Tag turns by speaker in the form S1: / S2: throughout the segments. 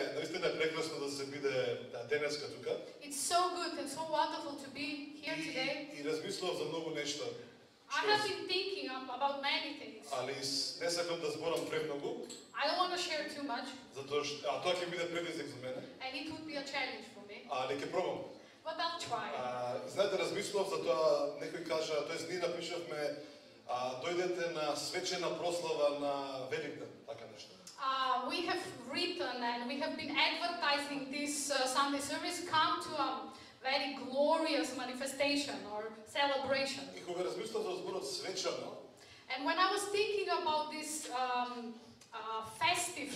S1: Наистина е прекрасно да се биде денеска тука.
S2: It's so good and so wonderful to be here today.
S1: И размислував за многу нешта.
S2: I have been thinking about many things.
S1: Али не сакам да зборам премногу.
S2: I don't want to share too much.
S1: Затоа што тоа ќе биде предизвик за мене.
S2: And it would be a challenge for me.
S1: Али ќе пробам.
S2: But I'll try.
S1: Знаете, размислував за тоа, некој кажа, тоест ние напишавме дојдете на свечена прослава на Великден, така нешто.
S2: We have written and we have been advertising this Sunday service. Come to a very glorious manifestation or celebration.
S1: И кога размислував за зборот свечано,
S2: And when I was thinking about this festive,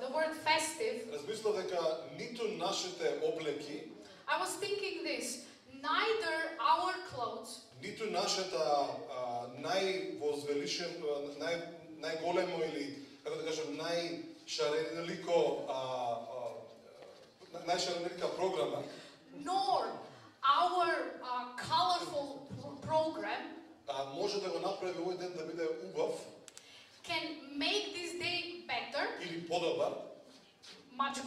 S2: the word festive,
S1: размислував дека ниту нашите облеки,
S2: I was thinking this: neither our clothes,
S1: ниту нашата најголемо или како да кажам најшаренолика програма,
S2: nor our colorful program
S1: може да го направи овој ден да биде убав
S2: can make this day better,
S1: или подобар,
S2: much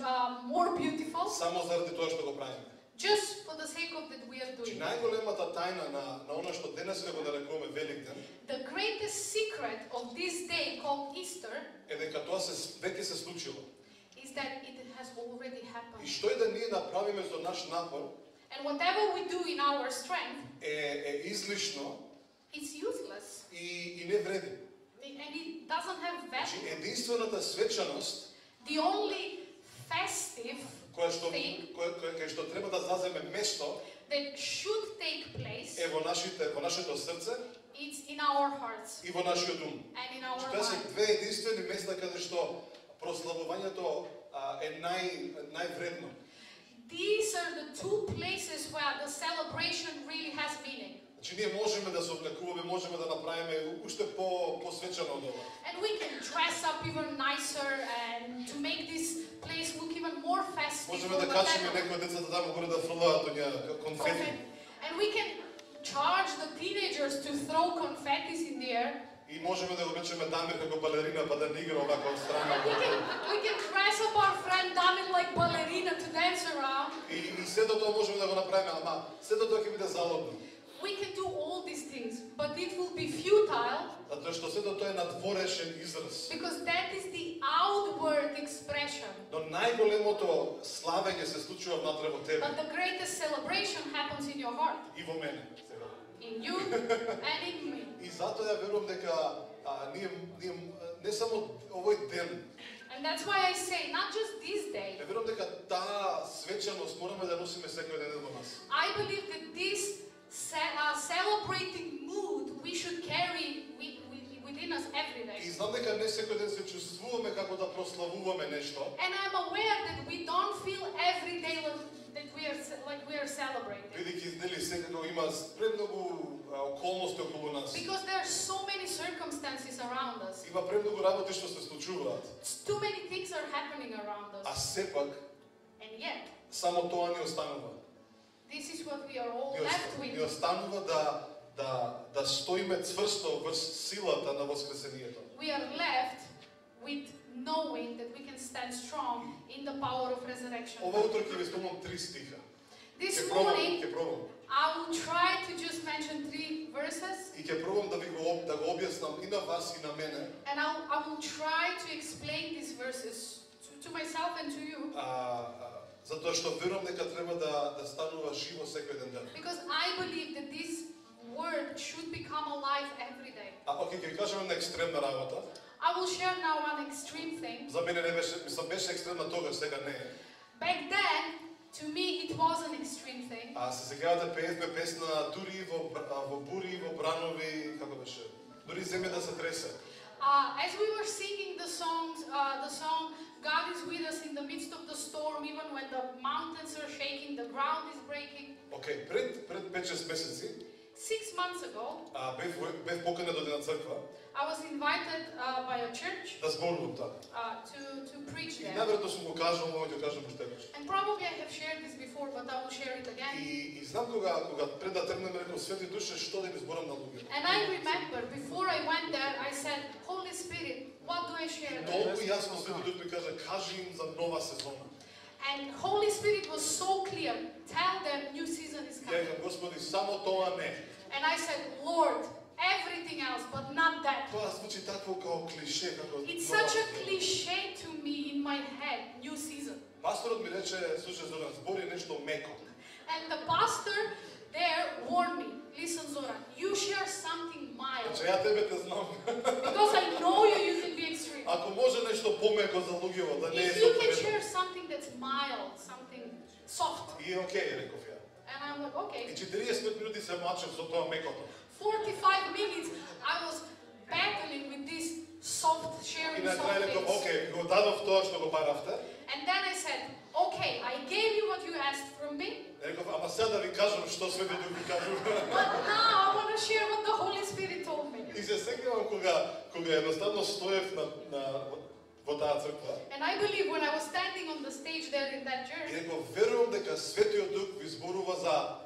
S2: more beautiful,
S1: само заради тоа што го правиме.
S2: just for the sake of that we are
S1: Че
S2: doing.
S1: најголемата тајна на она што денес го нарекуваме Великден
S2: The greatest secret of this day called Easter
S1: е дека тоа веќе се случило.
S2: is that it has already
S1: И
S2: happened.
S1: што и да ние направиме со наш напор
S2: And whatever we do in our strength,
S1: е излишно
S2: it's useless.
S1: и не вреди.
S2: And it doesn't have
S1: Значи
S2: value.
S1: единствената свечаност
S2: The only festive thing
S1: кај што треба да заземе место
S2: that should take place,
S1: е во нашето срце
S2: it's in our hearts
S1: и во нашиот ум.
S2: and in our
S1: Тоа се
S2: mind.
S1: две единствени места каде што прославувањето е највредно.
S2: These are the two places where the celebration really has meaning.
S1: Значи ние можеме да се облекуваме, можеме да направиме уште посвечено од ова.
S2: And we can dress up even nicer and to make this place look even more festive.
S1: Можеме
S2: or
S1: да качиме
S2: whatever.
S1: некои децата таму горе да фрлаат оние конфети.
S2: And we can charge the teenagers to throw confettis in the air.
S1: И можеме да го облечеме Дамир како балерина па да не игра овако од страна.
S2: We can dress up our friend Damir like ballerina to dance around.
S1: И сето тоа можеме да го направиме, ама сето тоа ќе биде залудно.
S2: We can do all these things, but it will be futile.
S1: Затоа што сето тоа е надворешен израз.
S2: Because that is the outward expression.
S1: Но најголемото славење се случува внатре во тебе
S2: But the greatest celebration happens in your heart.
S1: и во мене.
S2: In you and in me.
S1: И затоа ја верувам дека ние не само овој ден,
S2: And that's why I say, not just this day.
S1: ја верувам дека таа свечаност мораме да носиме секој ден во нас.
S2: I believe that this celebrating mood we should carry within us every day.
S1: И знам дека не секој ден се чувствуваме како да прославуваме нешто.
S2: And I'm aware that we don't feel every day that we are celebrating.
S1: Бидејќи нели секако има премногу околности околу нас.
S2: Because there are so many circumstances around us.
S1: Има премногу работи што се случуваат.
S2: Too many things are happening around
S1: А
S2: us.
S1: сепак
S2: And yet,
S1: само тоа ни останува.
S2: this is what we are all left
S1: Ни
S2: with.
S1: останува да стоиме цврсто врз силата на воскресението.
S2: We are left with knowing that we can stand strong in the power of resurrection.
S1: Ова утро ќе ви спомнам 3 стиха.
S2: This
S1: Ќе
S2: morning,
S1: пробам.
S2: I will try to just mention 3 verses,
S1: И ќе пробам да го објаснам и на вас и на мене.
S2: and I will try to explain these verses to myself and to you,
S1: Затоа што верувам дека треба да станува живо секој ден.
S2: because I believe that this word should become alive every day.
S1: Окей, ќе кажам една екстремна работа.
S2: I will share now one extreme thing.
S1: За мене не беше, беше екстремна тогаш, сега не е.
S2: Back then, to me, it was an extreme thing.
S1: Се сеќавате пеевме песна дури во бури, во бранови, како беше? Дури земја да се тресе.
S2: As we were singing the song "God is with us in the midst of the storm, even when the mountains are shaking, the ground is breaking."
S1: Окей, пред 5-6 месеци
S2: 6 months ago,
S1: бев поканет од една црква
S2: I was invited by a church
S1: да зборувам таму.
S2: to preach
S1: И
S2: there.
S1: најверојатно сум го кажал, мој ќе кажам уште веднаш.
S2: And probably I have shared this before, but I will share it again.
S1: И знам кога пред да тргнем, рекол Свети Душе, што да им зборам на луѓето.
S2: And I remember before I went there, I said, Holy Spirit, what do I share?
S1: Много ясно Свети Дух ми кажа, кажи им за нова сезона.
S2: And Holy Spirit was so clear. Tell them new season is
S1: Ја
S2: coming.
S1: викам, Господи, само тоа не.
S2: And I said, Lord, everything else, but not that.
S1: Тоа звучи такво као клише, како
S2: It's
S1: нова
S2: such a
S1: сезона.
S2: cliche to me in my head, new season.
S1: Пасторот ми рече, слушај Зоран, збори нешто меко.
S2: And the pastor there warned me, listen Zoran, you share something mild.
S1: Значи, ја тебе те знам.
S2: Because I know you can be extreme.
S1: Ако може нешто помеко за луѓето, да не е
S2: If you can
S1: со
S2: share something that's mild, something soft.
S1: И окей, реков ја.
S2: And I'm like,
S1: И
S2: okay.
S1: 45 минути се мачев со тоа мекото.
S2: 45 minutes, I was battling with this soft
S1: И
S2: sharing
S1: на
S2: soft
S1: крај реков,
S2: things.
S1: окей, го дадов тоа што го баравте.
S2: And then I said, okay, I gave you what you asked from me,
S1: Реков, ама сега да ви кажам што Свети Дух ви кажува.
S2: but now I want to share what the Holy Spirit told me.
S1: И се сеќавам кога едноставно стоев во таа црква.
S2: And I believe when I was standing on the stage there in that
S1: И
S2: church,
S1: реков, верувам дека Светиот Дух ви зборува за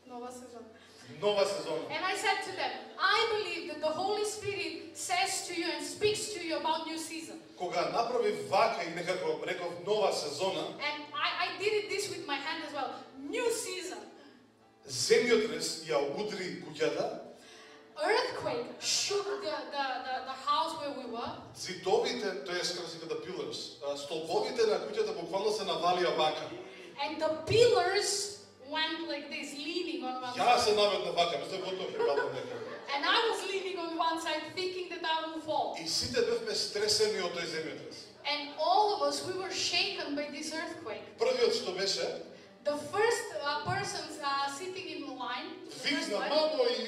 S2: Nova season.
S1: нова сезона.
S2: And I said to them, I believe that the Holy Spirit says to you and speaks to you about new season.
S1: Кога направи вака и некако реков нова сезона,
S2: And I did it this with my hand as well. New season.
S1: земјотрес ја удри куќата,
S2: Earthquake shook the house where we were.
S1: зидовите, тоест како се када pillars, столбовите на куќата буквално се навалија вака.
S2: And the pillars went like this, leaning on one
S1: Ја
S2: side.
S1: се наведна вака, мислам готов ќе падам некаде.
S2: And I was leaning on one side, thinking that I will fall.
S1: И сите бевме стресени од тој земјотрес.
S2: And all of us, we were shaken by this earthquake.
S1: Првиот што беше,
S2: The first person sitting in the line, the first
S1: викна
S2: one,
S1: мамо и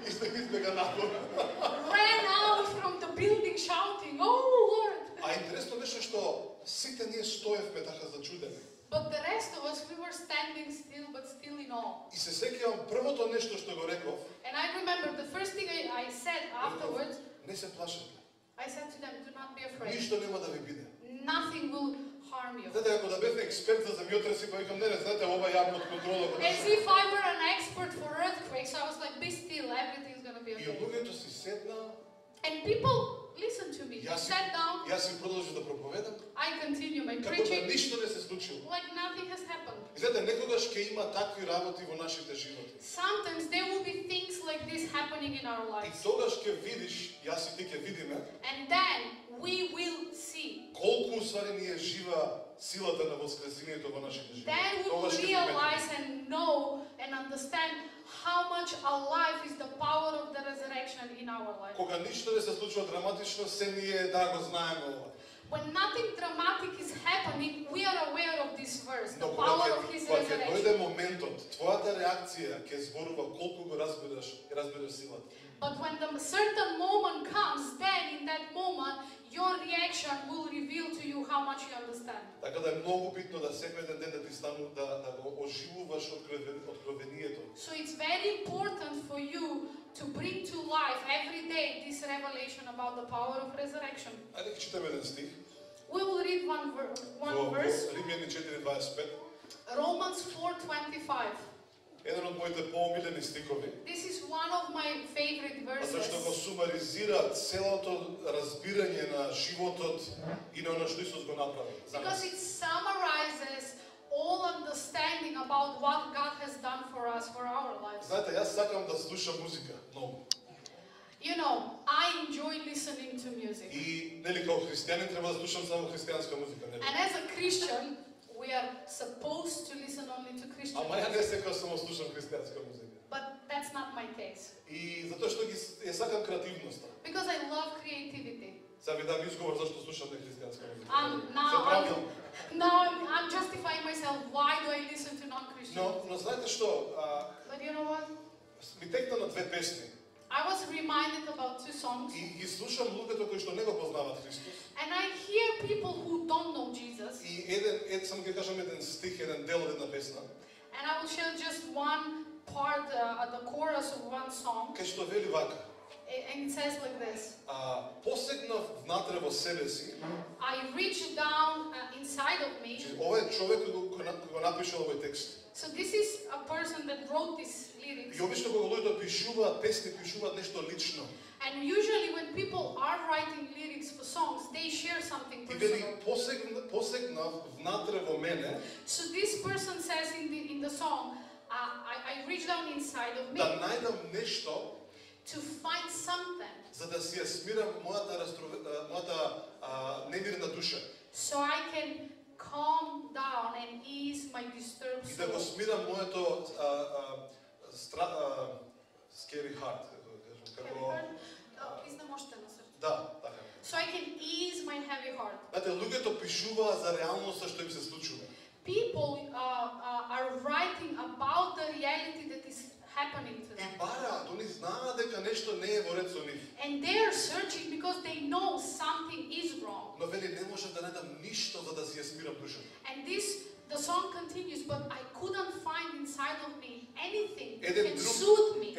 S1: избега надвор.
S2: ran out from the building shouting, "Oh Lord!"
S1: А интересно беше што сите ние стоевме така зачудени.
S2: But the rest of us, we were standing still, but still in awe.
S1: И се сеќавам првото нешто што го реков,
S2: And I remember the first thing I said afterwards,
S1: не се плашете.
S2: I said to them, "Do not be afraid.
S1: Ништо нема да ви биде.
S2: Nothing will harm you."
S1: Знаете, ако да бев експерт за земјотреси, па викам, не, знаете, ова ја под контрола.
S2: As if I were an expert for earthquakes, I was like, "Be still, everything's gonna be
S1: И
S2: okay."
S1: луѓето си седна,
S2: And people listened to me. They
S1: јас
S2: sat down.
S1: си продолжив да проповедам,
S2: I continue my
S1: како да
S2: preaching
S1: ништо не се случило.
S2: like nothing has happened.
S1: И знаете, некогаш ќе има такви работи во нашите животи.
S2: Sometimes there will be things like this happening in our
S1: И
S2: lives.
S1: тогаш ќе видиш, јас и ти ќе видиме,
S2: And then we will see.
S1: колку усвари ни е жива силата на воскресението во нашите животи.
S2: Then we will
S1: Тогаш ќе
S2: realize and know and understand how much alive is the power of the resurrection in our life.
S1: Кога ништо не се случува драматично, се ние да го знаеме ова.
S2: When nothing dramatic is happening, we are aware of this verse, the
S1: Но
S2: power of His
S1: кога ќе
S2: resurrection.
S1: дојде моментот, твојата реакција ќе зборува колку го разбираш силата.
S2: But when the certain moment comes, then in that moment, your reaction will reveal to you how much you understand.
S1: Така да е многу битно да секој ден да ти стану да го оживуваш откровението.
S2: So it's very important for you to bring to life every day this revelation about the power of resurrection.
S1: Ајде ќе читаме еден стих.
S2: We will read one
S1: Во
S2: verse,
S1: Римјани 4:25.
S2: Romans 4:25.
S1: Еден од моите поомилени стихови,
S2: This is one of my favorite
S1: затоа што го
S2: verses
S1: сумаризира целото разбирање на животот и на оно што Исус го направи за
S2: because
S1: нас.
S2: it summarizes all understanding about what God has done for us, for our lives.
S1: Знаете, јас сакам да слушам музика многу.
S2: You know, I enjoy listening to music.
S1: И нели како христијанин треба да слушам само христијанска музика, нели?
S2: And as a Christian, we are supposed to listen only to Christian
S1: Ама ја
S2: music.
S1: не секогаш само слушам христијанска музика.
S2: But that's not my case.
S1: И затоа што ја сакам креативноста.
S2: Because I love creativity.
S1: Сега ви дам изговор зашто слушам не христијанска музика.
S2: Now I'm justifying myself. Why do I listen to non-Christian?
S1: Но знаете што,
S2: But you know what?
S1: ми текна на две песни
S2: I was reminded about two songs.
S1: и ги слушам луѓето кои што не го познаваат Христос.
S2: And I hear people who don't know Jesus.
S1: И само ќе кажам еден стих, еден дел од една песна,
S2: And I will share just one part, the chorus of one song.
S1: кај што вели вака.
S2: And it says like this.
S1: Посегнав внатре во себе си,
S2: I reached down inside of me.
S1: ова е човек кој го напишал овој текст.
S2: So this is a person that wrote these lyrics.
S1: И обично кога луѓето пишуваат песни, пишуваат нешто лично.
S2: And And usually when people are writing lyrics for songs, they share something
S1: И вели,
S2: personal.
S1: посегнав внатре во мене
S2: So this person says in the song, I reach down inside of me
S1: да најдам нешто
S2: to find something
S1: за да си ја смирам мојата немирна душа.
S2: so I can calm down and ease my disturbed
S1: И да го
S2: soul.
S1: смирам моето scary heart. Како
S2: Изнемоштено срце.
S1: да, така.
S2: So I can ease my heavy heart.
S1: Знаете, луѓето пишуваат за реалноста што им се случува.
S2: People are writing about the reality that is happening to
S1: И
S2: them.
S1: бараат, они знаат дека нешто не е во ред со нив.
S2: And they are searching because they know something is wrong.
S1: Но вели не можам да најдам ништо за да си ја смирам душата.
S2: And the song continues, but I couldn't find inside of me anything that can soothe me.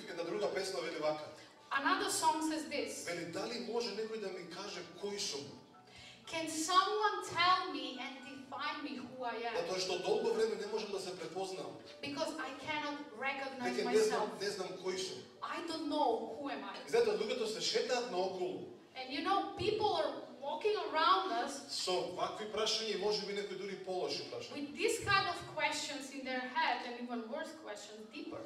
S1: Една друга песна вели вака.
S2: Another song says this.
S1: Вели дали може некој да ми каже кој сум?
S2: Can someone tell me and define me who I am?
S1: Затоа што долго време не можам да се препознам.
S2: Because I cannot recognize
S1: Веќе
S2: myself.
S1: не знам кој сум.
S2: I don't know who am I.
S1: И затоа луѓето се шетаат наоколу
S2: And you know, people are walking around us
S1: со вакви прашања и можеби некои дури полоши прашања.
S2: with this kind of questions in their head and even worse questions, deeper.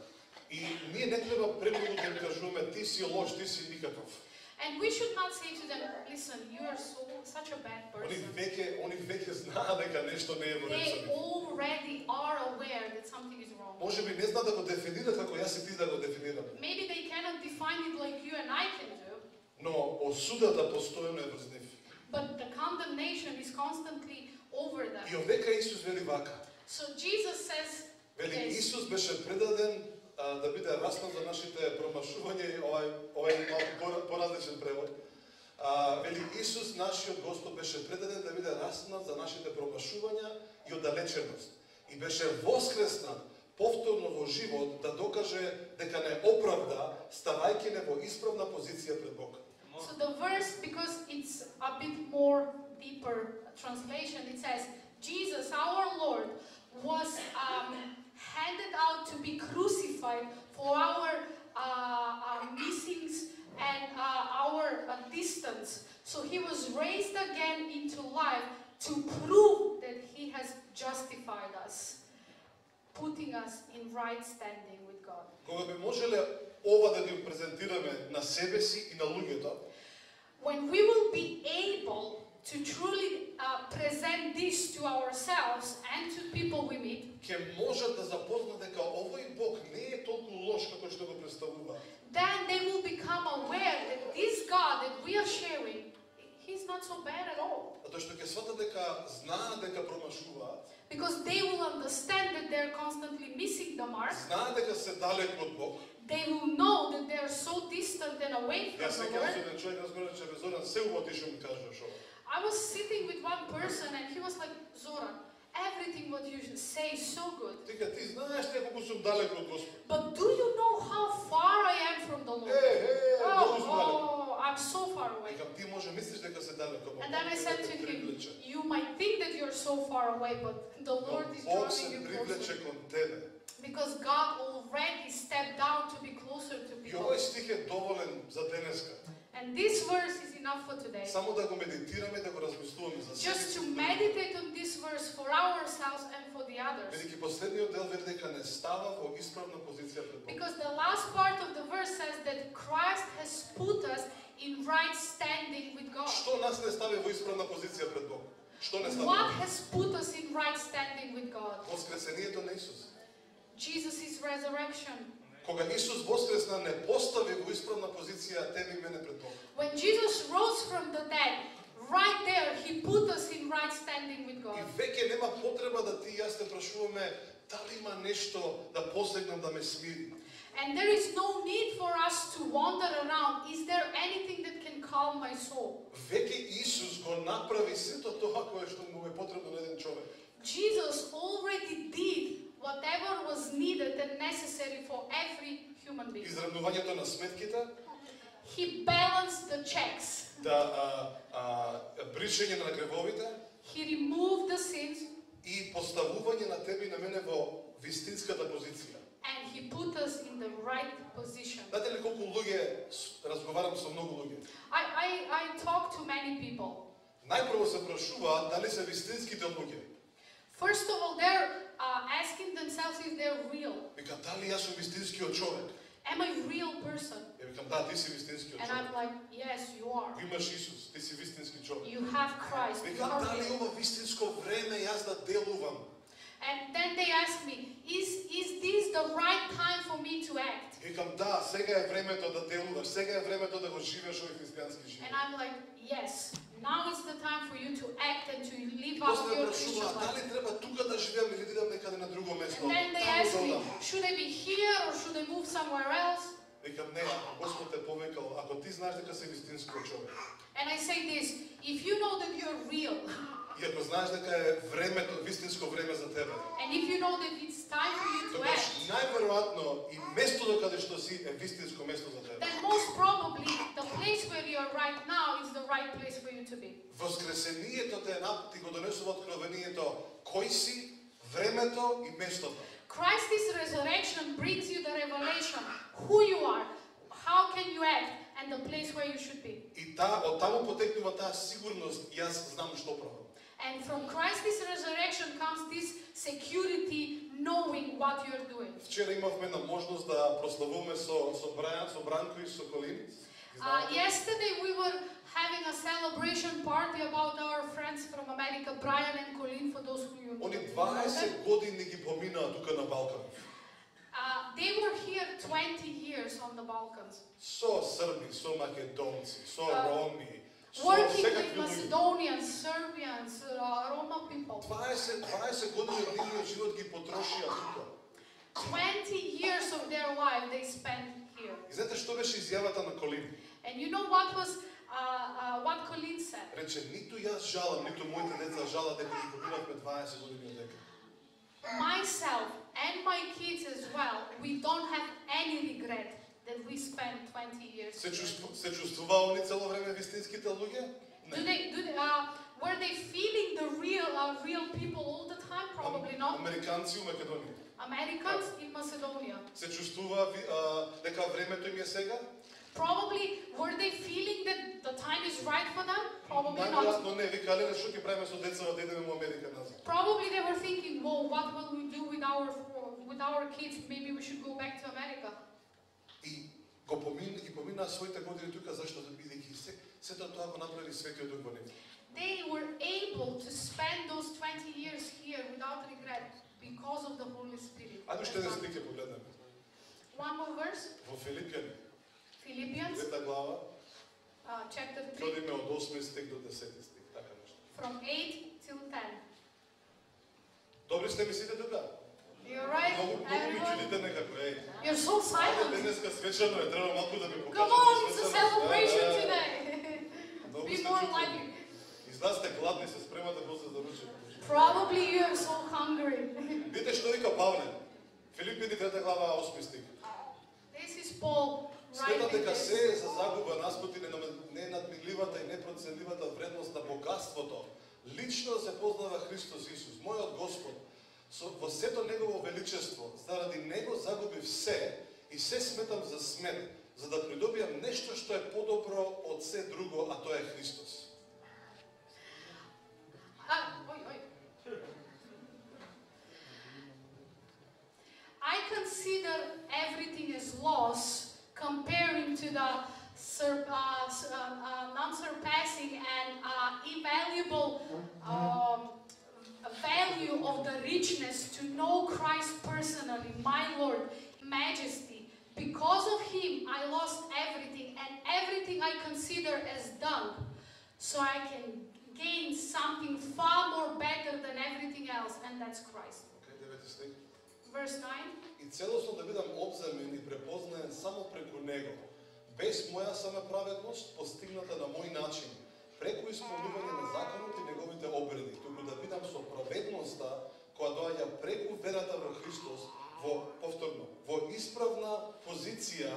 S1: И ние не треба премногу да им кажуваме ти си лош, ти си никаков.
S2: And we should not say to them, listen, you are such a bad
S1: Они
S2: person.
S1: веќе знаат дека нешто не е во ред со
S2: They
S1: нив.
S2: already are aware that something is wrong.
S1: Можеби не знаат да го дефинират како јас и ти да го дефинираме.
S2: Maybe they cannot define it like you and I can do,
S1: Но осудата постојано е врз нив.
S2: but the condemnation is constantly over
S1: И
S2: them.
S1: овдека Исус вели вака.
S2: So Jesus says
S1: Вели
S2: this.
S1: Исус беше предаден да биде раснат за нашите промашувања и ова е малку поразличен превод. Вели Исус, нашиот Господ, беше предаден да биде раснат за нашите промашувања и оддалеченост. И беше воскреснат повторно во живот да докаже дека не оправда, ставајќи не во исправна позиција пред Бог.
S2: So the verse, because it's a bit more deeper translation, it says, Jesus, our Lord, was handed out to be crucified for our missings and our distance. So he was raised again into life to prove that he has justified us, putting us in right standing with God.
S1: Кога би можеле ова да ги презентираме на себе си и на луѓето,
S2: When we will be able to truly present this to ourselves and to people we meet,
S1: ќе можат да запознаат дека овој Бог не е толку лош како што го представува.
S2: then they will become aware that this God that we are sharing, He's not so bad at all.
S1: Затоа што ќе сватат дека знаат дека промашуваат,
S2: Because they will understand that they're constantly missing the mark.
S1: знаат дека се далеку од Бог.
S2: They will know that they're so distant and away from
S1: Јас
S2: the
S1: сеќавам
S2: Lord.
S1: се еден човек разговараше со Зоран, се уватишо ми кажуваш ова.
S2: I was sitting with one person and he was like, Zoran, everything what you say is so good.
S1: Тика, ти знаеш дека колку сум далеку од Господ.
S2: But do you know how far I am from the Lord?
S1: Многу сум далеку.
S2: Oh, I'm so far away.
S1: Викам, ти може мислиш дека се далеку, ама
S2: And then I
S1: Бог
S2: said to
S1: те
S2: him,
S1: привлече.
S2: you might think that you're so far away, but the Lord is
S1: Бог
S2: drawing
S1: се
S2: you
S1: привлече
S2: closer.
S1: кон тебе.
S2: Because God already stepped down to be closer to
S1: И
S2: people.
S1: овој стих е доволен за денеска.
S2: And this verse is enough for today.
S1: Само да го медитираме, да го размислуваме за себе
S2: Just
S1: си.
S2: to meditate on this verse for ourselves and for the others.
S1: Бидејќи последниот дел вели дека не става во исправна позиција пред Бог.
S2: Because the last part of the verse says that Christ has put us in right standing with God.
S1: Што нас не стави во исправна позиција пред Бог? Што не стави?
S2: What has put us in right standing with God?
S1: Воскресението на Исус.
S2: Jesus' resurrection.
S1: Кога Исус воскресна, не постави во исправна позиција тебе и мене пред Бог.
S2: When Jesus rose from the dead, right there, He put us in right standing with
S1: И
S2: God.
S1: веќе нема потреба да ти и јас те прашуваме дали има нешто да посегнам да ме смири.
S2: And there is no need for us to wander around. Is there anything that can calm my soul?
S1: Веќе Исус го направи сето тоа кое што му е потребно на еден човек.
S2: Jesus already did whatever was needed and necessary for every human being.
S1: Изравнувањето на сметките,
S2: He balanced the checks.
S1: бришење на гревовите
S2: He removed the sins
S1: и поставување на тебе и на мене во вистинската позиција.
S2: and He put us in the right position.
S1: Знаете ли колку луѓе, разговарам со многу луѓе.
S2: I talk to many people.
S1: Најпрво се прашуваат дали се вистинските луѓе.
S2: First of all, they're asking themselves if they're real.
S1: Викам, дали јас сум вистинскиот човек?
S2: Am I a real person?
S1: Ја викам, да, ти си вистинскиот
S2: And
S1: човек.
S2: I'm like, yes, you are.
S1: Имаш Исус, ти си вистински човек.
S2: You have Christ. You
S1: Викам,
S2: are
S1: дали
S2: real.
S1: ова вистинско време јас да делувам?
S2: And then they ask me, is this the right time for me to act?
S1: Викам, да, сега е времето да делуваш, сега е времето да го живееш овој христијански живот.
S2: And I'm like, yes, now is the time for you to act and to live out
S1: После
S2: your
S1: ме
S2: Christian
S1: прашуваат,
S2: life.
S1: дали треба тука да живеам или да идам некаде на друго место?
S2: And then they
S1: Таму
S2: ask
S1: да
S2: me,
S1: одам.
S2: should I be here or should I move somewhere else?
S1: Викам, не, Господ те повикал, ако ти знаеш дека си вистинскиот човек.
S2: And I say this, if you know that you're real,
S1: И ако знаеш дека е времето, вистинско време за тебе,
S2: and if you know that it's time for you to
S1: тогаш
S2: act,
S1: најверојатно и местото каде што си е вистинско место за тебе.
S2: then most probably the place where you are right now is the right place for you to be.
S1: Воскресението ти го донесува откровението кој си, времето и местото.
S2: Christ's resurrection brings you the revelation, who you are, how can you act, and the place where you should be.
S1: И од таму потекнува таа сигурност, јас знам што правам.
S2: And from Christ's resurrection comes this security, knowing what you're doing.
S1: Вчера имавме една можност да прославуваме со Брајан, со Бранко и со Колин.
S2: Yesterday we were having a celebration party about our friends from America, Brian and Colin, for those who you know.
S1: Они 20 години ги поминаа тука на Балкан.
S2: They were here 20 years on the Balkans,
S1: Со Срби, со Македонци, со Роми, со
S2: working with
S1: секакви луѓе.
S2: Macedonians, Serbians, Roma people.
S1: 20 години од нивниот живот ги потрошија тука.
S2: 20 years of their life they spent here.
S1: И знаете што беше изјавата на Колин?
S2: And you know what was what Colin said?
S1: Рече, ниту јас жалам, ниту моите деца жалат дека ги поминавме 20 години од дека.
S2: Myself and my kids as well, we don't have any regret that we spent 20 years
S1: Се
S2: here.
S1: чувствуваа они цело време вистинските луѓе?
S2: Were they feeling the real people all the time? Probably not.
S1: Американци у Македонија.
S2: Americans in Macedonia.
S1: Се чувствуваа дека времето им е сега?
S2: Probably were they feeling that the time is right for them? Probably not.
S1: Најверојатно не, викале што ќе правиме со децата да идеме во Америка назад.
S2: Probably they were thinking, well, what will we do with our kids? Maybe we should go back to America.
S1: И го поминаа своите години тука зашто бидејќи сето тоа го направи Светиот Дух во нив.
S2: They were able to spend those 20 years here without regret because of the Holy Spirit.
S1: Ајде уште еден стих ќе погледнеме.
S2: One more verse,
S1: Во Филипјани,
S2: Philippians
S1: 3 глава,
S2: chapter 3,
S1: ќе одиме од 8 стих до 10 стих, така нешто.
S2: from 8 till 10.
S1: Добри сте ми сите тука?
S2: You're right,
S1: Многу ми
S2: everyone?
S1: чудите некако, еј.
S2: You're so
S1: Ајде
S2: silent.
S1: денеска свечано е, треба малку да ми покажете.
S2: Come on, it's a
S1: свечаност.
S2: celebration
S1: Да, да.
S2: today.
S1: Многу
S2: Be
S1: сте
S2: more
S1: чутливи.
S2: lively.
S1: Излазте гладни, се спремате после за ручек.
S2: Probably you are so hungry.
S1: Видите што вика Павле? Филипјани 3 глава 8 стих.
S2: This is Paul
S1: Сметам
S2: writing
S1: дека
S2: this.
S1: се е за загуба наспроти ненадмигливата и непроценливата вредност на богатството. Лично да се познава Христос Исус, мојот Господ, во сето Негово величество. Заради Него загубив се и се сметам за смет, за да придобијам нешто што е подобро од се друго, а тоа е Христос.
S2: I consider everything as loss comparing to the non-surpassing and invaluable value of the richness to know Christ personally, my Lord, Majesty. Because of Him, I lost everything, and everything I consider as dung, so I can gain something far more better than everything else, and that's Christ.
S1: Okay, 9 стих.
S2: Verse 9.
S1: И целосно да бидам обземен и препознаен само преку Него, без моја сама праведност, постигната на мој начин, преку исполнување на законот и неговите обреди, туку да бидам со праведноста која доаѓа преку верата во Христос, во исправна позиција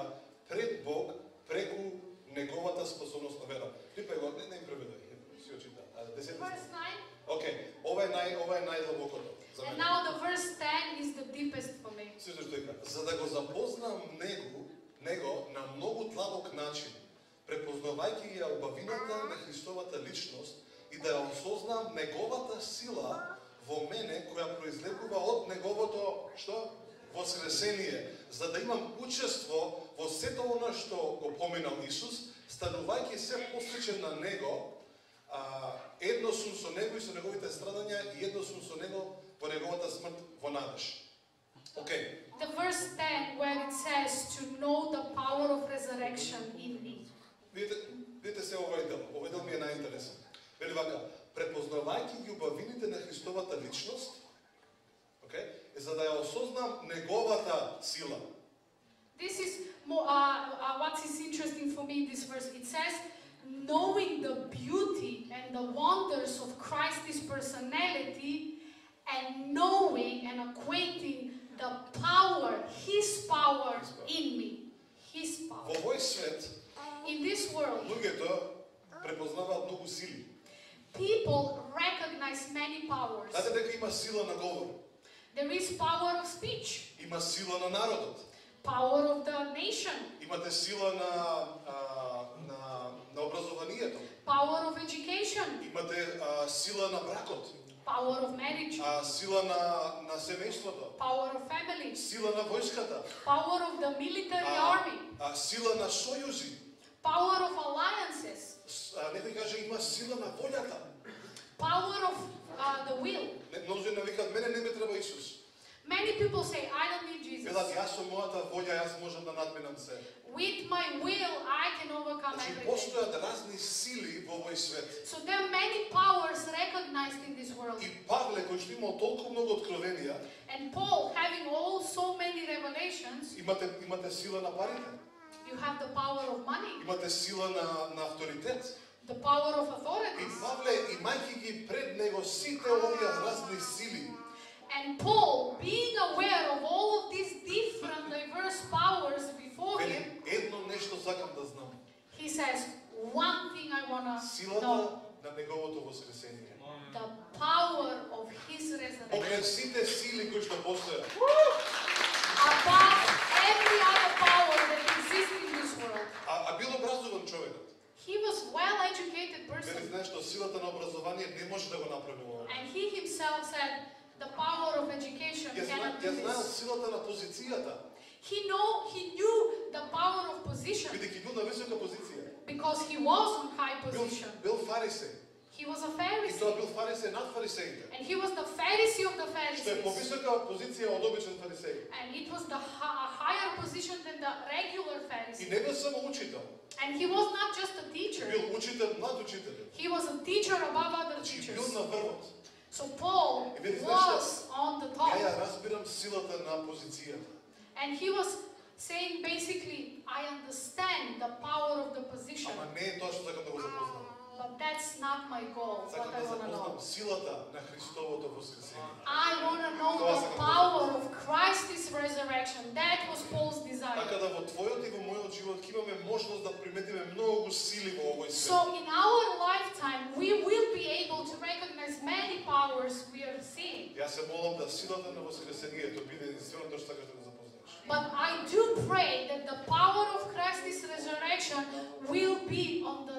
S1: пред Бог, преку неговата способност на вера. Липе го, не им преведај, си очита. 10
S2: Verse 9.
S1: Океј, ова е најдлабокото. За
S2: And
S1: мене.
S2: now the verse 10 is the deepest for me.
S1: Слушай што вика, за да го запознам него на многу длабок начин, препознавајќи ја убавината на Христовата личност и да ја осознам неговата сила во мене која произлегува од неговото што воскресение, за да имам учество во сето она што го поминал Исус, станувајќи се посличен на него, едно сум со него и со неговите страдања и едно сум со него во неговата смрт во надеж. Okay.
S2: The verse 10 where it says to know the power of resurrection in me.
S1: Видите се овој дел ми е најинтересен. Вели вака, препознавајќи ги убавините на Христовата личност, okay, за да ја осознам неговата сила.
S2: This is more, what is interesting for me in this verse. It says, knowing the beauty and the wonders of Christ's personality and knowing and acquainting the power, His power in me. His power.
S1: Во овој свет,
S2: In this world,
S1: луѓето препознаваат многу сили.
S2: people recognize many powers.
S1: Знаете дека има сила на говор,
S2: There is power of speech,
S1: има сила на народот,
S2: power of the nation,
S1: имате сила на образованието,
S2: power of education,
S1: имате сила на бракот,
S2: power of marriage,
S1: сила на семејството,
S2: power of family,
S1: сила на војската,
S2: power of the military army,
S1: сила на сојузи.
S2: power of alliances,
S1: Некој каже има сила на волјата.
S2: power of the will.
S1: Мнозина викаат мене не ме треба Исус.
S2: Many people say, I don't need Jesus.
S1: Велат јас со мојата волја јас можам да надминам се.
S2: With my will, I can overcome
S1: Значи
S2: everything.
S1: постојат разни сили во овој свет.
S2: So there are many powers recognized in this world.
S1: И Павле кој што имал толку многу откровенија,
S2: And Paul, having all so many revelations,
S1: имате сила на парите,
S2: you have the power of money,
S1: имате сила на авторитет.
S2: the power of
S1: И
S2: authorities.
S1: Павле, имајќи ги пред него сите овие разни сили,
S2: And Paul, being aware of all of these different diverse powers before him,
S1: вели едно нешто сакам да знам.
S2: he says, one thing I want to
S1: Силата
S2: know,
S1: на неговото воскресение.
S2: the power of his
S1: Покрај
S2: resurrection.
S1: сите сили кои што постојат.
S2: Above every other power that exists in this world.
S1: А бил образован човекот.
S2: He was well-educated
S1: Вели
S2: person.
S1: знаеш што силата на образование не може да го направи ова.
S2: And he himself said, the power of education cannot do
S1: Ја знаел
S2: this.
S1: силата на позицијата,
S2: He knew the power of position
S1: бидејќи бил на висока позиција.
S2: because he was on high position.
S1: Бил фарисеј.
S2: He was a
S1: И тоа
S2: Pharisee.
S1: бил фарисеј над фарисеите.
S2: And he was the Pharisee of the
S1: Што е
S2: Pharisees.
S1: повисока позиција од обичен фарисеј.
S2: And it was a higher position than the regular
S1: И
S2: Pharisee.
S1: не бил само учител.
S2: And he was not just a teacher.
S1: Бил учител над учителот.
S2: He was a teacher above other
S1: Значи
S2: teachers.
S1: бил на врвот.
S2: So Paul
S1: И видите
S2: was on the
S1: Ја
S2: top.
S1: ја разбирам силата на позицијата.
S2: And he was saying basically, I understand the power of the position,
S1: Ама не е тоа што сакам да го запознам.
S2: but that's not my goal,
S1: Сакам
S2: what I
S1: да
S2: want to
S1: запознам
S2: know.
S1: силата на Христовото воскресение.
S2: I want to know the power of Christ's resurrection. That was Paul's desire.
S1: Така да во твојот и во мојот живот ќе имаме можност да приметиме многу сили во овој свет.
S2: So in our lifetime, we will be able to recognize many powers we are seeing.
S1: Јас се молам да силата на воскресението биде единственото што сакаш да го запознаеш.
S2: But I do pray that the power of Christ's resurrection will be on the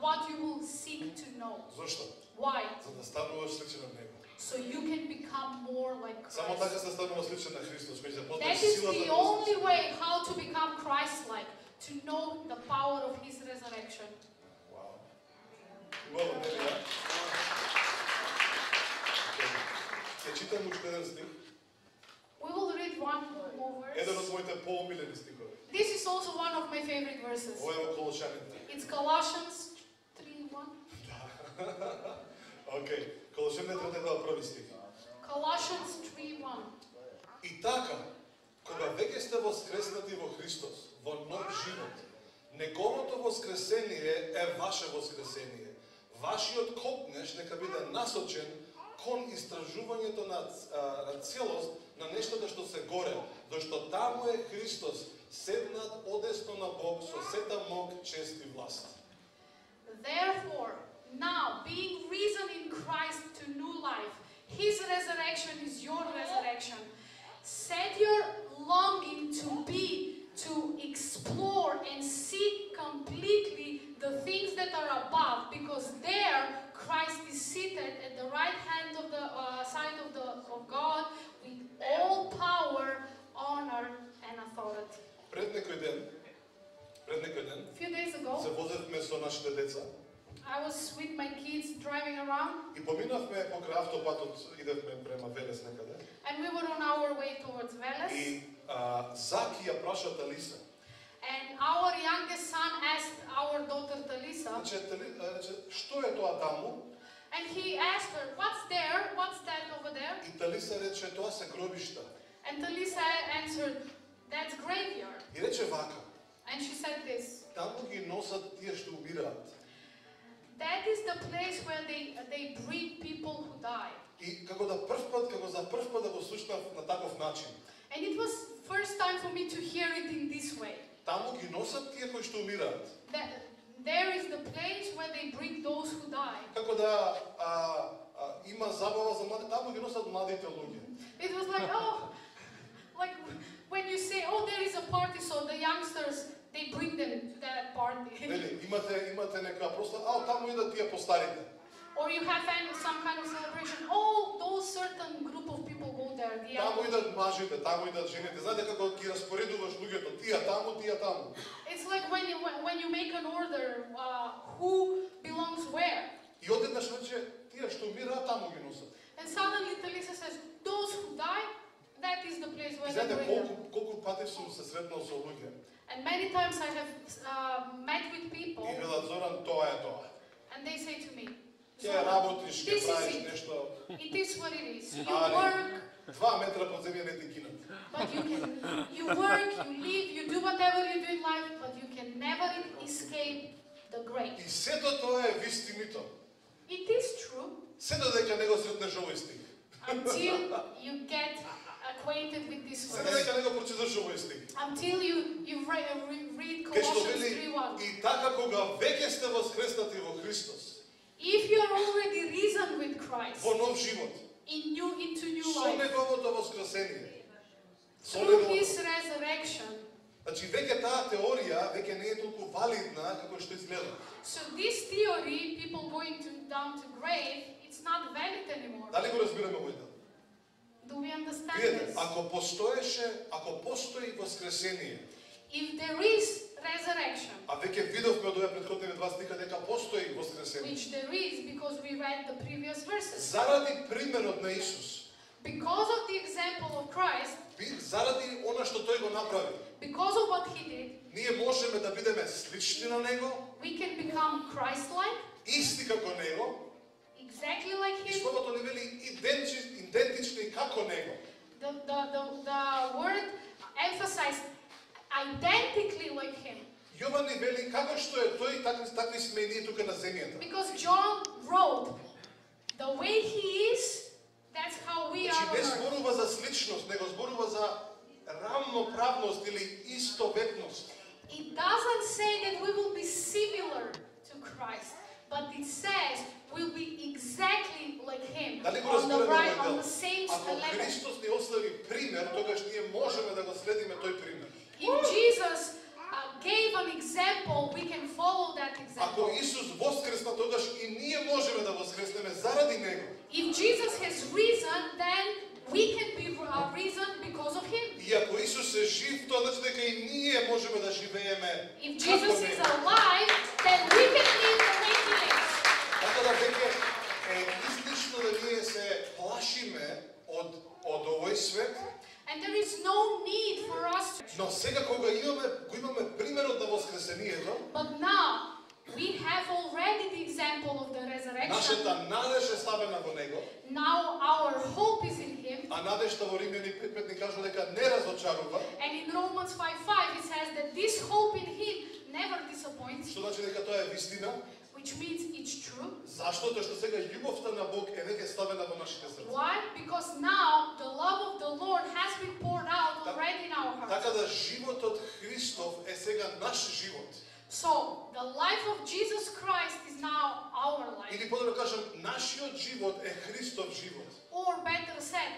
S2: what you will seek to know.
S1: Зошто?
S2: Why?
S1: За да стануваш сличен на него.
S2: So you can become more like
S1: Само
S2: Christ.
S1: така се станува сличен на Христос, кој се
S2: That
S1: познаеш
S2: is
S1: силата
S2: the
S1: на
S2: only way how to become Christ-like, to know the power of His resurrection.
S1: Вау. Убаво, нели ја? Ќе читам уште еден стих.
S2: We will read one more
S1: Еден од
S2: verse.
S1: моите поомилени стихови.
S2: This is also one of my favorite verses.
S1: Ова е во Колошаните.
S2: It's Colossians 3:1.
S1: Океј, Колошаните 3:1 стих.
S2: Colossians 3:1.
S1: И така, кога веќе сте воскреснати во Христос, во нов живот, неговото воскресение е ваше воскресение. Вашиот копнеш нека биде насочен кон истражувањето на целост на нештото што се горе, зашто таму е Христос, седнат одесно на Бог со сета мог, чест и власт.
S2: Therefore, now being risen in Christ to new life, His resurrection resurrection is your resurrection. Set your longing to explore and seek completely the things that are above, because there Christ is seated at the right hand of the side of God with all power, honor, and authority.
S1: Пред некој ден,
S2: A few days ago,
S1: се возевме со нашите деца
S2: I was with my kids driving around,
S1: и поминавме покрај автопатот, идевме према Велес некаде.
S2: and we were on our way towards Veles.
S1: И Заки ја праша Талиса.
S2: And our youngest son asked our daughter Talisa,
S1: Рече, што е тоа таму?
S2: and he asked her, "What's there? What's that over there?"
S1: И Талиса рече, тоа се гробишта.
S2: And Talisa answered, "That's graveyard."
S1: И рече вака,
S2: And she said this,
S1: таму ги носат тие што умираат.
S2: "That is the place where they bring people who die."
S1: И како за прв пат да го слушнав на таков начин.
S2: And it was first time for me to hear it in this way.
S1: Таму ги носат тие кои што умираат.
S2: That there is the place where they bring those who die.
S1: Како да има забава за млади, таму ги носат младите луѓе.
S2: It was like, oh, like when you say, "Oh, there is a party," so the youngsters, they bring them to that party.
S1: Нели, имате нека прослава, таму идат тие постарите.
S2: Or you have some kind of celebration. Oh, those certain group of people go there. The
S1: Таму
S2: other-
S1: идат мажите, таму идат жените. Знаете како ги распоредуваш луѓето, тие таму.
S2: It's like when you make an order, who belongs where.
S1: И одеднаш рече, тие што умираат, таму ги носат.
S2: And suddenly Talisa says, "Those who die, that is the place where
S1: И
S2: they
S1: знаете
S2: bring them."
S1: колку пати сум се сретнал со луѓе.
S2: And many times I have met with people,
S1: И велат Зоран, тоа е тоа.
S2: and they say to me,
S1: Ќе
S2: "Zoran,
S1: работиш, ќе
S2: this is
S1: правиш
S2: it.
S1: нешто.
S2: It is what it is. You
S1: Ali-
S2: work,
S1: 2 метра под земја не ти кинат.
S2: but you work, you live, you do whatever you do in life, but you can never escape the grave."
S1: И сето тоа е вистинито.
S2: It is true
S1: Сето дека не го сретнеш овој стих.
S2: until you get acquainted with this
S1: Сето
S2: verse.
S1: дека не го прочиташ овој стих.
S2: Until you read
S1: Кај што
S2: Colossians
S1: вели
S2: 3:1.
S1: и така кога веќе сте воскреснати во Христос,
S2: If you are already risen with Christ
S1: во нов живот,
S2: into new
S1: со
S2: life,
S1: неговото воскресение, со
S2: through
S1: неговото.
S2: His resurrection,
S1: Значи веќе таа теорија веќе не е толку валидна како што изгледа.
S2: so this theory, people going down to grave, it's not valid anymore.
S1: Дали го разбираме овој дел?
S2: Do we understand
S1: Видете,
S2: this?
S1: ако постои воскресение,
S2: If there is resurrection,
S1: а веќе видовме од овие претходните 2 стиха дека постои воскресение,
S2: which there is because we read the previous verses,
S1: заради примерот на Исус,
S2: because of the example of Christ,
S1: заради она што тој го направи,
S2: because of what He did,
S1: ние можеме да бидеме слични на него,
S2: we can become Christ-like,
S1: исти како него,
S2: exactly like
S1: и
S2: Him.
S1: Словото ни вели идентични како него.
S2: The word emphasized identically like Him.
S1: Јован ни вели како што е тој, такви сме и ние тука на земјата.
S2: Because John wrote, the way He is, that's how we are
S1: Значи
S2: on
S1: не
S2: earth.
S1: зборува за сличност, него зборува за равноправност или истоветност.
S2: It doesn't say that we will be similar to Christ, but it says we'll be exactly like Him,
S1: Дали го
S2: on the
S1: разбираме
S2: right,
S1: овој
S2: on
S1: дел?
S2: the same
S1: Ако
S2: level.
S1: Христос ни остави пример, тогаш ние можеме да го следиме тој пример.
S2: If Jesus gave an example, we can follow that
S1: Ако
S2: example.
S1: Исус воскресна, тогаш и ние можеме да воскреснеме заради него.
S2: If Jesus has risen, then we can be risen because of Him.
S1: И ако Исус е жив, тоа значи дека и ние можеме да живееме
S2: If
S1: како
S2: Jesus is
S1: него.
S2: alive, then we can live the way He lives.
S1: Така да веќе е излишно да ние се плашиме од овој свет,
S2: And there is no need for us to.
S1: но сега кога имаме примерот на воскресението,
S2: But now we have already the example of the resurrection.
S1: нашата надеж е ставена во него,
S2: Now our hope is in Him.
S1: а надежта во Римјани 5:5 ни кажува дека не разочарува,
S2: And in Romans 5:5 it says that this hope in Him never disappoints,
S1: што значи дека тоа е вистина.
S2: which means it's true.
S1: Зашто? Тоа што сега љубовта на Бог е веќе ставена во нашите срца.
S2: Why? Because now the love of the Lord has been poured out already in our hearts.
S1: Така да животот Христов е сега наш живот.
S2: So the life of Jesus Christ is now our life.
S1: Или подобро кажам, нашиот живот е Христов живот.
S2: Or better said,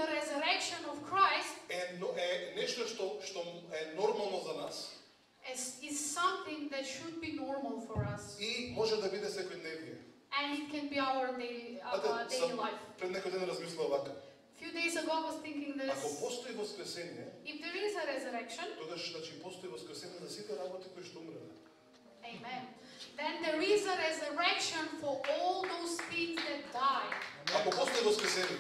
S2: the resurrection of Christ
S1: е нешто што е нормално за нас
S2: is something that should be normal for us.
S1: и може да биде секојдневие.
S2: And it can be our daily life.
S1: Пред некој ден размислил вака.
S2: A few days ago I was thinking
S1: Ако
S2: this.
S1: постои воскресение,
S2: If there is a resurrection,
S1: тогаш значи постои воскресение за сите работи кои што умреле.
S2: amen, then there is a resurrection for all those things that die.
S1: Ако постои воскресение,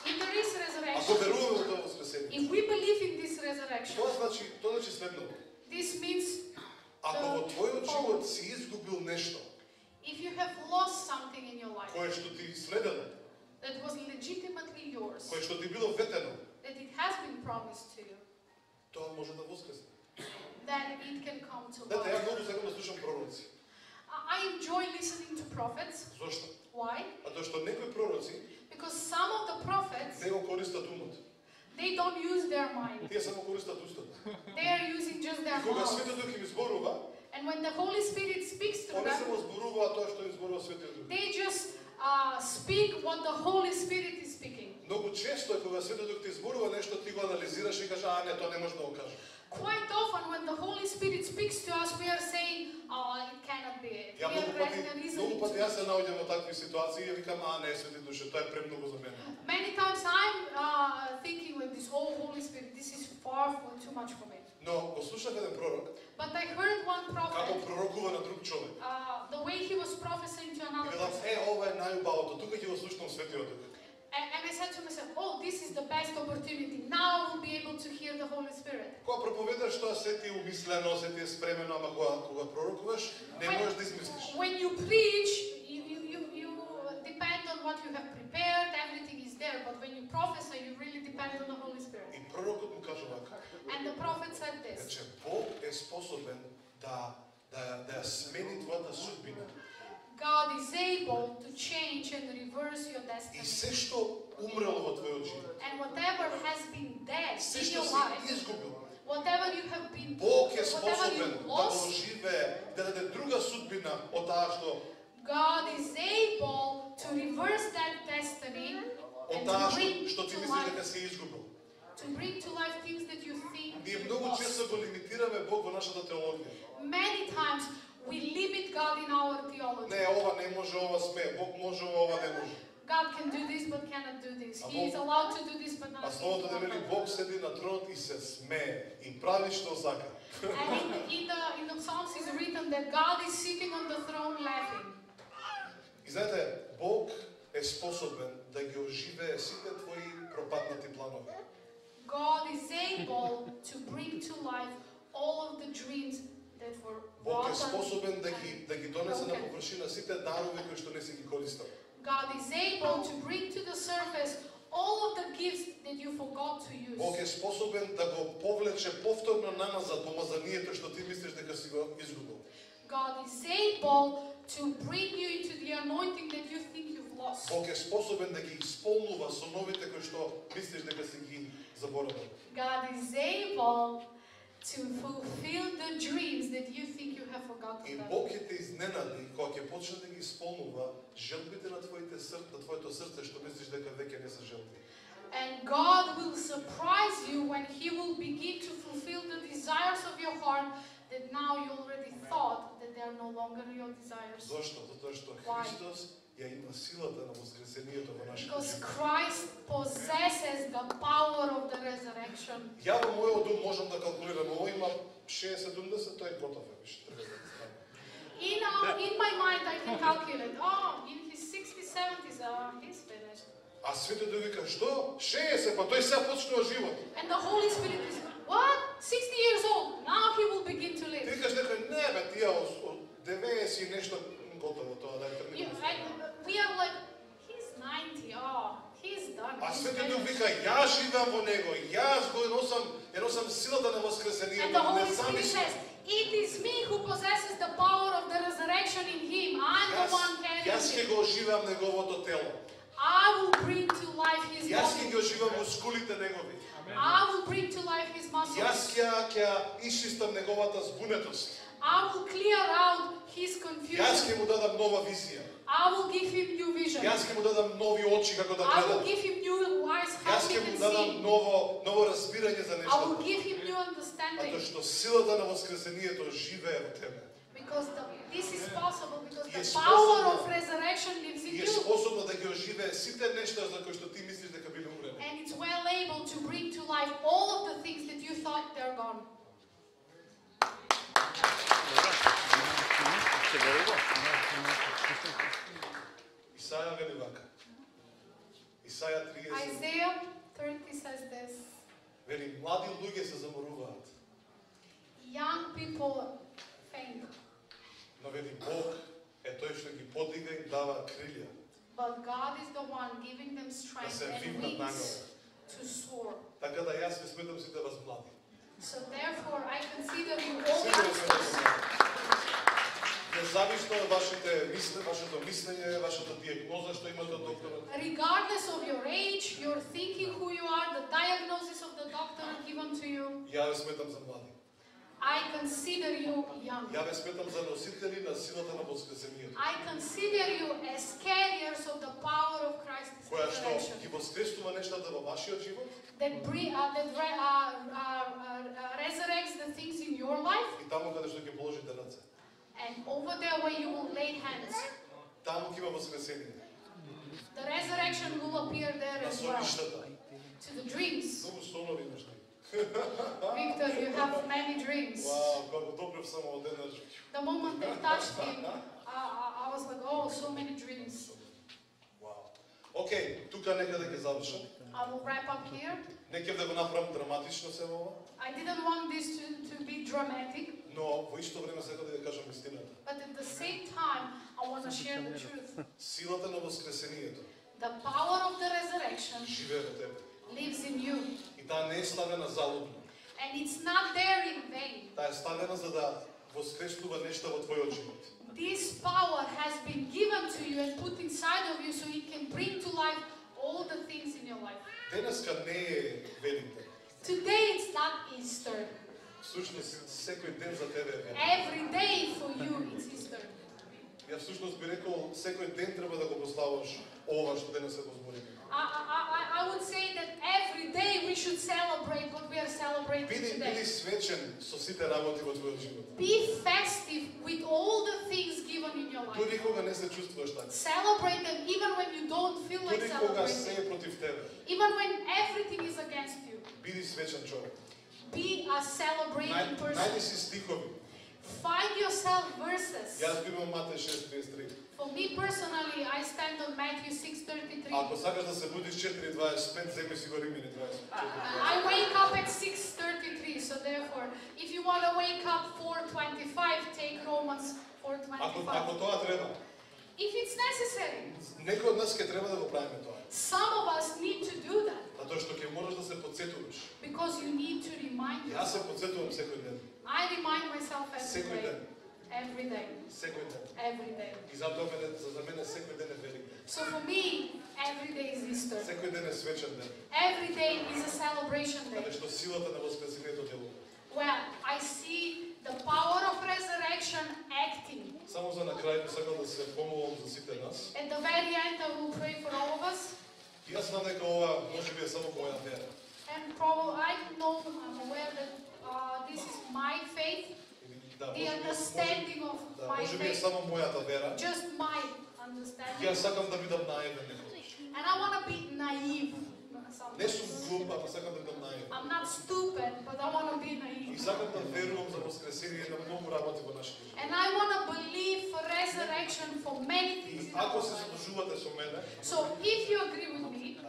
S2: If there is
S1: ако
S2: resurrection,
S1: веруваме во тоа воскресение,
S2: if we believe in this resurrection,
S1: тоа значи следното.
S2: this means
S1: Ако во твојот живот си изгубил нешто
S2: if you have lost something in your life
S1: кое што ти следело,
S2: that was legitimately yours,
S1: кое што ти било ветено,
S2: that it has been promised to you,
S1: тоа може да воскресне.
S2: then it can come to
S1: Знаете, ја
S2: life.
S1: многу сакам да слушам пророци.
S2: I enjoy listening to prophets.
S1: Зошто?
S2: Why?
S1: А тоа што некои пророци
S2: Because some of the prophets,
S1: не го користат умот.
S2: they don't use their mind.
S1: Тие само користат устата.
S2: They are using just their
S1: И кога
S2: mouth.
S1: Светиот Дух им зборува,
S2: And when the Holy Spirit speaks through
S1: они
S2: them,
S1: само зборуваат тоа што им зборува Светиот Дух.
S2: they just speak what the Holy Spirit is speaking.
S1: Многу често кога Светиот Дух ти зборува нешто, ти го анализираш и кажеш, не, тоа не може да го кажеш.
S2: Quite often when the Holy Spirit speaks to us, we are saying, oh, it cannot be it.
S1: Ја
S2: We are
S1: многу
S2: reasoning
S1: пати
S2: too
S1: јас
S2: much.
S1: се наоѓам во такви ситуации и ја викам, не, Свети Душе, тоа е премногу за мене.
S2: Many times I'm thinking with this whole Holy Spirit, this is far from too much for me.
S1: Но го слушнав еден пророк,
S2: But I heard one
S1: како
S2: prophet,
S1: пророкува на друг човек.
S2: the way he was prophesying to
S1: И
S2: another
S1: велам,
S2: person.
S1: ова е најубавото, тука ќе го слушнам Светиот Дух.
S2: And I said to myself, oh, this is the best opportunity. Now I will be able to hear the Holy Spirit.
S1: Кога проповедаш тоа се ти умислено, се ти е спремено, ама кога пророкуваш, не можеш да измислиш.
S2: When you preach, you depend on what you have prepared, everything is there. But when you prophesy, you really depend on the Holy Spirit.
S1: И пророкот му кажа вака,
S2: And the prophet said this.
S1: че Бог е способен да ја смени твојата судбина.
S2: God is able to change and reverse your
S1: И
S2: destiny.
S1: се што умрело во твојот живот,
S2: And whatever has been dead
S1: се
S2: in
S1: што
S2: your
S1: си
S2: life,
S1: изгубил,
S2: whatever you have been,
S1: Бог е
S2: whatever
S1: способен
S2: you
S1: да го
S2: lost,
S1: оживее, да даде друга судбина од таа што
S2: God is able to reverse that destiny
S1: од
S2: and
S1: таа
S2: to bring
S1: што ти
S2: to
S1: мислиш
S2: life,
S1: дека си изгубил.
S2: to bring to life things that you think
S1: Ние
S2: you
S1: многу
S2: lost.
S1: често го лимитираме Бог во нашата теологија.
S2: Many times we limit God in our theology.
S1: Не, ова не може, ова сме, Бог може, ова не може.
S2: God can do this but cannot do this.
S1: А
S2: He is
S1: Бог-
S2: allowed to do this but not
S1: А
S2: this.
S1: Словото да вели, Бог седи на тронот и се смее и прави што сака.
S2: And in the Psalms is written that God is sitting on the throne laughing.
S1: И знаете, Бог е способен да ги оживее сите твои пропаднати планови.
S2: God is able to bring to life all of the dreams that were
S1: Бог е
S2: rotten.
S1: способен да ги донесе на површина сите дарови кои што не си ги користел.
S2: God is able to bring to the surface all of the gifts that you forgot to use.
S1: Бог е способен да го повлече повторно намазад помазанието што ти мислиш дека си го изгубил.
S2: God is able to bring you into the anointing that you think you've lost.
S1: Бог е способен да ги исполнува со новите кои што мислиш дека си ги заборавил.
S2: God is able to fulfill the dreams that you think you have
S1: И
S2: forgotten them.
S1: Бог ќе те изненади кога ќе почне да ги исполнува желбите на твоето срце што мислиш дека веќе не се желби.
S2: And God will surprise you when He will begin to fulfill the desires of your heart that now you already thought that they are no longer your desires.
S1: Зошто? Затоа што
S2: Why?
S1: Христос ја има силата на воскресението во нашето
S2: Because
S1: живот.
S2: Christ possesses the power of the resurrection.
S1: Ја во мојот дом можам да калкулирам, ово има 60-70, тој готов е, више, треба да стави.
S2: In my mind, I can calculate. Oh, in his 60s, 70s, he's finished.
S1: А Светиот Дух вика, што? 60, па тој сега почнува живот.
S2: And the Holy Spirit is, what? 60 years old. Now he will begin to
S1: Ти
S2: live.
S1: викаш некој, не бе, тие од 90 и нешто готово тоа, дајте ми.
S2: We are like, he's 90. Oh, he's done.
S1: А
S2: He's
S1: Светиот Дух
S2: finished.
S1: вика, јас живеам во него, јас го носам силата на
S2: And the
S1: воскресението,
S2: Holy
S1: не сами
S2: Spirit
S1: си.
S2: says, it is me who possesses the power of the resurrection in him. I'm the one
S1: Јас ќе
S2: carrying it.
S1: го оживам неговото тело.
S2: I will bring to life his
S1: Јас ќе
S2: body.
S1: ги оживам мускулите негови.
S2: I will bring to life his muscles.
S1: Јас ќе исчистам неговата збунетост.
S2: I will clear out his
S1: Јас
S2: confusion.
S1: ќе му дадам нова визија.
S2: I will give him new vision.
S1: Јас ќе му дадам нови очи како да
S2: I will
S1: гледа.
S2: give him new eyes. How
S1: Јас
S2: he
S1: ќе
S2: can
S1: му дам ново разбирање за
S2: I will
S1: нештата.
S2: give him new
S1: Затоа
S2: understanding.
S1: што силата на воскресението живее во тебе.
S2: Because this is possible because the
S1: Yes,
S2: power
S1: possible.
S2: of resurrection lives in
S1: И е
S2: you.
S1: способно да ги оживее сите нешта за кои што ти мислиш дека биле умрели.
S2: And it's well able to bring to life all of the things that you thought they're gone.
S1: Исаја вели вака. Исаја 30
S2: Isaiah 30 says this.
S1: вели млади луѓе се заморуваат,
S2: Young people faint,
S1: но вели Бог е тој што ги подига и дава крилја.
S2: but God is the one giving them strength
S1: се
S2: and
S1: вивнат
S2: wings
S1: нагоре.
S2: to soar.
S1: Така да јас ви сметам сите вас млади.
S2: So therefore, I consider you all
S1: Сите ви сметам
S2: youngsters.
S1: млади. Независно од вашето мислење, вашата диагноза што имате од докторот,
S2: Regardless of your age, your thinking who you are, the diagnosis of the doctor given to you,
S1: ја ве сметам за млади.
S2: I consider you young.
S1: Ја ве сметам за носители на силата на воскресението,
S2: I consider you as carriers of the power of Christ's
S1: која што
S2: resurrection.
S1: ги воскресува нештата во вашиот живот
S2: That resurrects the things in your life,
S1: и таму каде што ќе положите раце.
S2: and over there where you will lay hands,
S1: Таму ќе има воскресение.
S2: the resurrection will appear there
S1: На
S2: as well.
S1: соништата.
S2: To the dreams.
S1: Многу сонови имаш ти.
S2: Victor, you have many dreams.
S1: Вау, како допрев само од еднаш.
S2: The moment they touched him, I was like, oh, so many dreams.
S1: Вау. Океј, тука некаде ќе завршам.
S2: I will wrap up here.
S1: Не ќе да го направам драматично се ова,
S2: I didn't want this to be dramatic,
S1: но во исто време сакам да ја кажам истината.
S2: but at the same time, I want to share the truth.
S1: Силата на воскресението
S2: The power of the resurrection
S1: живее во тебе.
S2: lives in you.
S1: И таа не е ставена залудно.
S2: And it's not there in vain.
S1: Таа е ставена за да воскреснува нешта во твојот живот.
S2: This power has been given to you and put inside of you so it can bring to life all the things in your life.
S1: Денеска не е Великден.
S2: Today it's not Easter.
S1: Всушност секој ден за тебе е Великден.
S2: Every day for you it's Easter.
S1: Ја всушност би рекол секој ден треба да го прославуваш ова што денес се го збориме.
S2: I would say that every day we should celebrate what we are celebrating
S1: Биди
S2: today.
S1: свечен со сите работи во твојот живот.
S2: Be festive with all the things given in your life.
S1: Дури кога не се чувствуваш така.
S2: Celebrate them even when you don't feel like
S1: Дури кога се
S2: celebrating.
S1: е против тебе.
S2: Even when everything is against you.
S1: Биди свечен човек.
S2: Be a celebrating
S1: Најди
S2: person.
S1: си стихови.
S2: Find yourself verses.
S1: Јас бивам Матеј 6:33.
S2: For me personally, I stand on Matthew 6:33.
S1: Ако сакаш да се будиш 4:25, земи си го Римини 24.
S2: I wake up at 6:33, so therefore, if you want to wake up 4:25, take Romans
S1: Ако
S2: 4:25.
S1: тоа треба,
S2: If it's necessary,
S1: некој од нас ќе треба да го правиме тоа.
S2: some of us need to do that
S1: Затоа што ќе мораш да се подсетуваш.
S2: because you need to remind
S1: Јас се
S2: yourself.
S1: подсетувам секој ден.
S2: I remind myself every
S1: Секој
S2: day.
S1: ден.
S2: Every day.
S1: Секој ден.
S2: Every day.
S1: И затоа за мене секој ден е Великден.
S2: So for me, every day is Easter.
S1: Секој ден е свечен ден.
S2: Every day is a celebration day.
S1: Каде што силата на воскресението делува.
S2: Where I see the power of resurrection acting.
S1: Само за на крај сакам да се помолам за сите нас.
S2: At the very end, I will pray for all of us.
S1: И јас знам дека ова можеби е само моја вера.
S2: And probably I'm aware that this is my faith,
S1: Или, да,
S2: the understanding of
S1: да,
S2: my
S1: можеби е
S2: faith,
S1: само мојата вера.
S2: just my
S1: Јас
S2: understanding.
S1: сакам да бидам наивен некогаш.
S2: And I want to be naive.
S1: Не сум глуп, ама сакам да бидам наивен.
S2: I'm not stupid, but I want to be
S1: И
S2: naive.
S1: сакам да верувам за воскресение на многу работи во нашите животи.
S2: And I want to believe for resurrection for many things
S1: И
S2: in our
S1: ако се
S2: life.
S1: служувате со мене,
S2: So if you agree with me,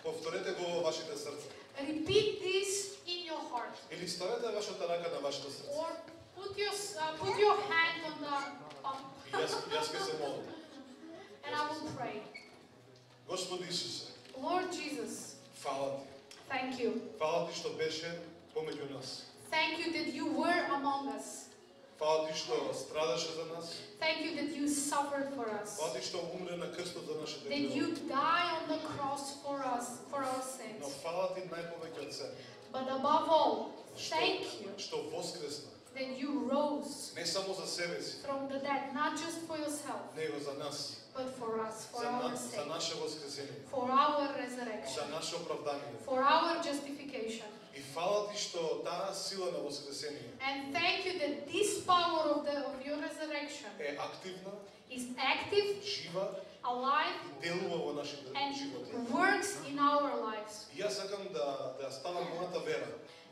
S1: повторете го во вашите срца.
S2: repeat this in your heart.
S1: Или ставете вашата рака на вашето срце.
S2: Or put your hand on
S1: И јас ќе се молам.
S2: and I will pray.
S1: Господи Исусе,
S2: Lord Jesus,
S1: фала ти.
S2: thank you.
S1: Фала ти што беше помеѓу нас.
S2: Thank you that you were among us.
S1: Фала ти што страдаше за нас.
S2: Thank you that you suffered for us.
S1: Фала ти што умре на крстот за нашите
S2: That you
S1: грехови.
S2: died on the cross for us, for our
S1: Но
S2: sins.
S1: фала ти најповеќе од себе.
S2: But above all, thank you
S1: Што воскресна.
S2: that you rose
S1: Не само за себе си,
S2: from the dead, not just for yourself,
S1: него за нас.
S2: but for us, for
S1: За
S2: our
S1: за
S2: sake,
S1: наше воскресение.
S2: for our
S1: За
S2: resurrection,
S1: наше оправдание.
S2: for our justification.
S1: И фала ти што таа сила на воскресение
S2: And thank you that this power of your resurrection
S1: е активна,
S2: is active,
S1: жива
S2: alive,
S1: и делува во нашите
S2: and
S1: животи.
S2: works in our lives.
S1: И јас сакам да ставам мојата вера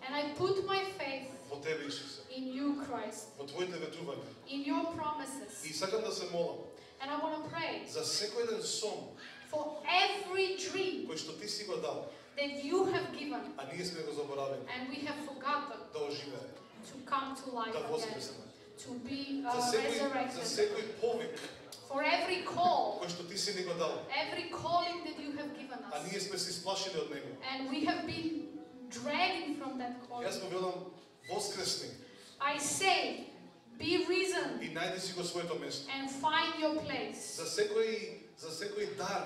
S2: And I put my faith
S1: во тебе, Исусе,
S2: in you, Christ,
S1: во твоите ветувања.
S2: in your promises.
S1: И сакам да се молам
S2: And I want to pray
S1: за секој еден сон
S2: for every dream
S1: кој што ти си го дал,
S2: that you have given
S1: а ние сме го заборавени
S2: and we have forgotten
S1: да оживее,
S2: to come to life
S1: да
S2: again,
S1: воскресне.
S2: to be
S1: За
S2: resurrected.
S1: секој повик
S2: For every call,
S1: кој што ти си ни го дал,
S2: every calling that you have given
S1: а
S2: us.
S1: ние сме се исплашили од него.
S2: And we have been dragging from that calling.
S1: Јас му велам воскресни
S2: I say, be risen
S1: и најди си го своето место.
S2: and find your place.
S1: За секој дар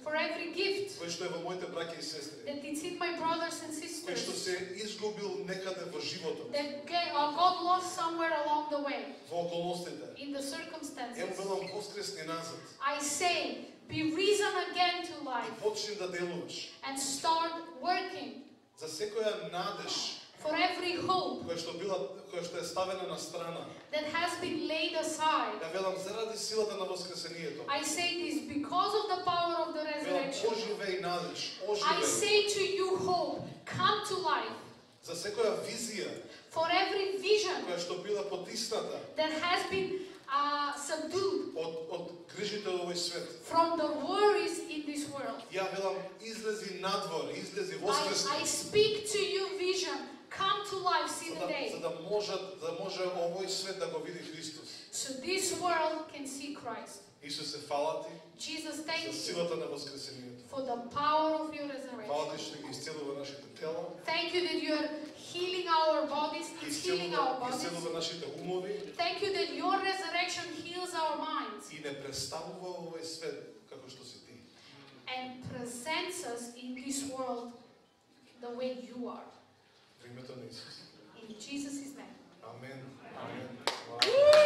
S2: For every gift
S1: кој што е во моите браќа и сестри,
S2: that it's in my brothers and
S1: кој што
S2: sisters
S1: се изгубил некаде во животот,
S2: that God lost somewhere along the way
S1: во околностите.
S2: in the
S1: Ја му
S2: circumstances.
S1: велам воскресни назад
S2: I say, be risen again to
S1: и
S2: life
S1: почни да делуваш.
S2: and start working.
S1: За секоја надеж
S2: For every hope
S1: која што е ставена на страна.
S2: that has been laid aside.
S1: Ја велам заради силата на воскресението.
S2: I say this because of the power of the
S1: Велам
S2: resurrection.
S1: оживеј надеж,
S2: I
S1: оживеј.
S2: say to you, hope, come to life.
S1: За секоја визија
S2: For every vision
S1: која што била потисната
S2: that has been subdued
S1: од грижите од овој свет.
S2: from the worries in this world.
S1: Ја велам излези надвор, излези
S2: I
S1: воскресни.
S2: speak to you vision, come to life, see the
S1: За
S2: day.
S1: да може овој свет да го види Христос.
S2: So this world can see Christ.
S1: Исусе, фала ти
S2: Jesus,
S1: за
S2: thank you
S1: силата на воскресението.
S2: for the power of your
S1: Фала
S2: resurrection.
S1: ти што ги исцелува нашите тела,
S2: Thank you that you are healing our bodies, it's healing our bodies.
S1: исцелува нашите умови
S2: Thank you that your resurrection heals our minds
S1: и не представува овој свет како што си ти.
S2: and presents us in this world the way you are.
S1: Во името на Исус.
S2: In Jesus' name.
S1: Амен. Амен.
S2: Woo!